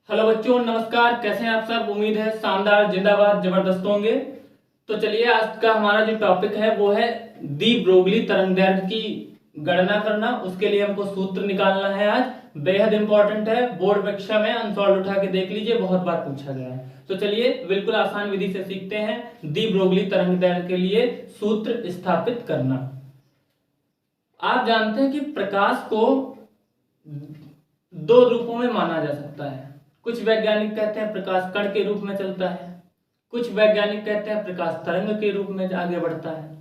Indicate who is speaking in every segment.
Speaker 1: Hello बच्चों, नमस्कार। कैसे हैं आप सब? उम्मीद है शानदार, जिंदाबाद, जबरदस्त होंगे। तो चलिए, आज का हमारा जो टॉपिक है वो है दी ब्रोगली तरंगदैर्घ्य की गणना करना। उसके लिए हमको सूत्र निकालना है। आज बेहद इंपॉर्टेंट है, बोर्ड परीक्षा में अनसॉल्व उठा के देख लीजिए, बहुत बार पूछा गया है। तो चलिए बिल्कुल आसान विधि से सीखते हैं दी ब्रोगली तरंगदैर्घ्य के लिए सूत्र स्थापित करना। आप जानते हैं कि प्रकाश को दो रूपों में माना जा सकता है। कुछ वैज्ञानिक कहते हैं प्रकाश कण के रूप में चलता है, कुछ वैज्ञानिक कहते हैं प्रकाश तरंग के रूप में आगे बढ़ता है।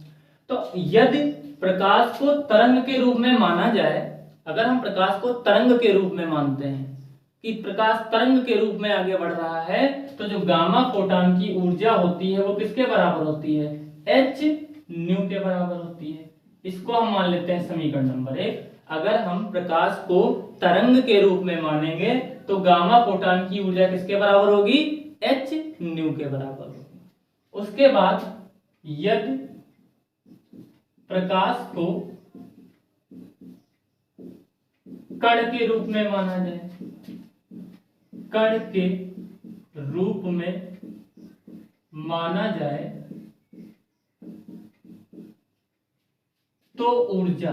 Speaker 1: तो यदि प्रकाश को तरंग के रूप में माना जाए, अगर हम प्रकाश को तरंग के रूप में मानते हैं कि प्रकाश तरंग के रूप में आगे बढ़ रहा है, तो जो गामा फोटॉन की ऊर्जा होती है वो किसके बराबर होती है? h न्यू के बराबर होती है। इसको हम मान लेते हैं समीकरण नंबर 1। अगर हम प्रकाश को तरंग के रूप में मानेंगे तो गामा फोटॉन की ऊर्जा किसके बराबर होगी? h न्यू के बराबर होगी। उसके बाद यदि प्रकाश को कण के रूप में माना जाए, कण के रूप में माना जाए तो ऊर्जा,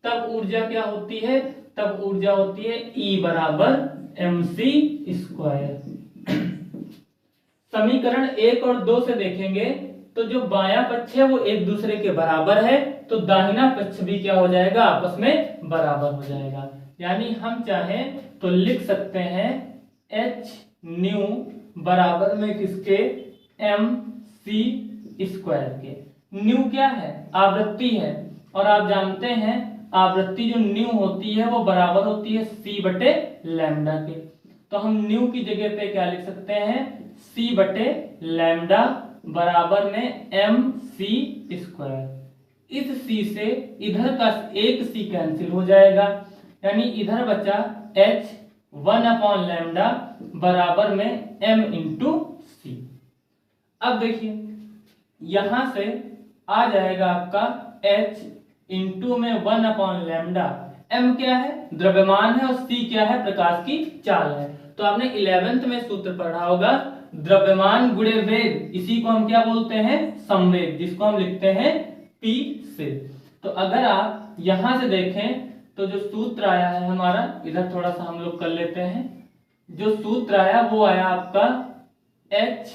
Speaker 1: तब ऊर्जा क्या होती है? तब ऊर्जा होती है E बराबर mc²। समीकरण 1 और 2 से देखेंगे तो जो बायां पक्ष है वो एक दूसरे के बराबर है, तो दाहिना पक्ष भी क्या हो जाएगा? आपस में बराबर हो जाएगा। यानी हम चाहें तो लिख सकते हैं h न्यू बराबर में किसके? mc² के। न्यू क्या है? आवृत्ति है, और आप जानते हैं आवृत्ति जो न्यू होती है वो बराबर होती है c बटे लैम्डा के। तो हम न्यू की जगह पे क्या लिख सकते हैं? c बटे लैम्डा बराबर में mc²। इस c से इधर का एक c कैंसिल हो जाएगा, यानी इधर बचा h 1 लैम्डा बराबर में m इंटू c। अब देखिए यहां से आ जाएगा आपका h इंटू में 1 लैम्डा। m क्या है? द्रव्यमान है, और c क्या है? प्रकाश की चाल है। तो आपने 11th में सूत्र पढ़ा होगा, द्रव्यमान गुणे वेग, इसी को हम क्या बोलते हैं? संवेग, जिसको हम लिखते हैं p से। तो अगर आप यहां से देखें तो जो सूत्र आया है हमारा, इधर थोड़ा सा हम लोग कर लेते हैं। जो सूत्र आया वो आया आपका h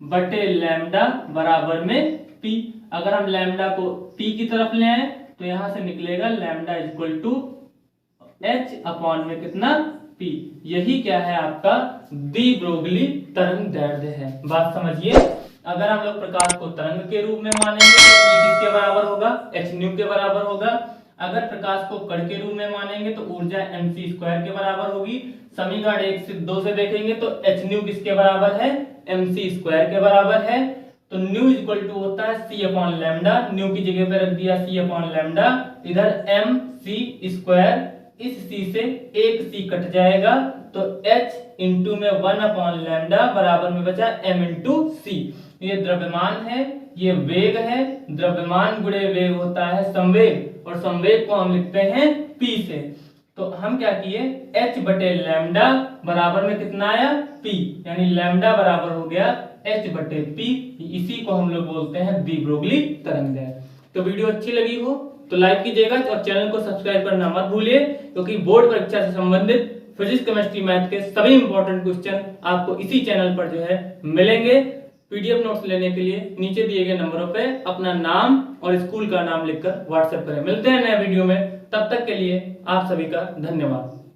Speaker 1: बटे लैम्डा बराबर में p। अगर हम लैम्डा को p की तरफ ले आए तो यहां से निकलेगा lambda equal to h upon में कितना? p। यही क्या है? आपका दी ब्रोगली तरंगदैर्घ्य है। बात समझिए, अगर हम लोग प्रकाश को तरंग के रूप में मानेंगे तो p किसके बराबर होगा? h न्यू के बराबर होगा। अगर प्रकाश को कण के रूप में मानेंगे तो ऊर्जा mc² के बराबर होगी। समीकरण 1 से 2 से देखेंगे तो h न्यू किसके बराबर है? mc² के बराबर है। तो न्यू इक्वल टू होता है c अपॉन लैम्डा, न्यू की जगह पे रख दिया c अपॉन लैम्डा। इधर mc², इस c से एक c कट जाएगा, तो h इंटू में 1 लैम्डा बराबर में बचा m इंटू c। ये द्रव्यमान है, ये वेग है। द्रव्यमान गुणे वेग होता है संवेग, और संवेग को हम लिखते हैं p से। तो हम क्या किए? h बटे लैम्डा बराबर में कितना आया? p, यानी लैम्डा बराबर हो गया h बटे p। इसी को हम लोग बोलते हैं दी ब्रोगली तरंगदैर्घ्य। तो वीडियो अच्छी लगी हो तो लाइक कीजिएगा, और चैनल को सब्सक्राइब करना मत भूलिए, क्योंकि बोर्ड परीक्षा से संबंधित फिजिक्स, केमिस्ट्री, मैथ के सभी इंपॉर्टेंट क्वेश्चन आपको इसी चैनल पर जो है मिलेंगे। पीडीएफ नोट्स लेने के लिए नीचे दिए गए नंबरों पे अपना नाम और स्कूल का नाम लिखकर व्हाट्सएप करें। मिलते हैं नए वीडियो में, तब तक के लिए आप सभी का धन्यवाद।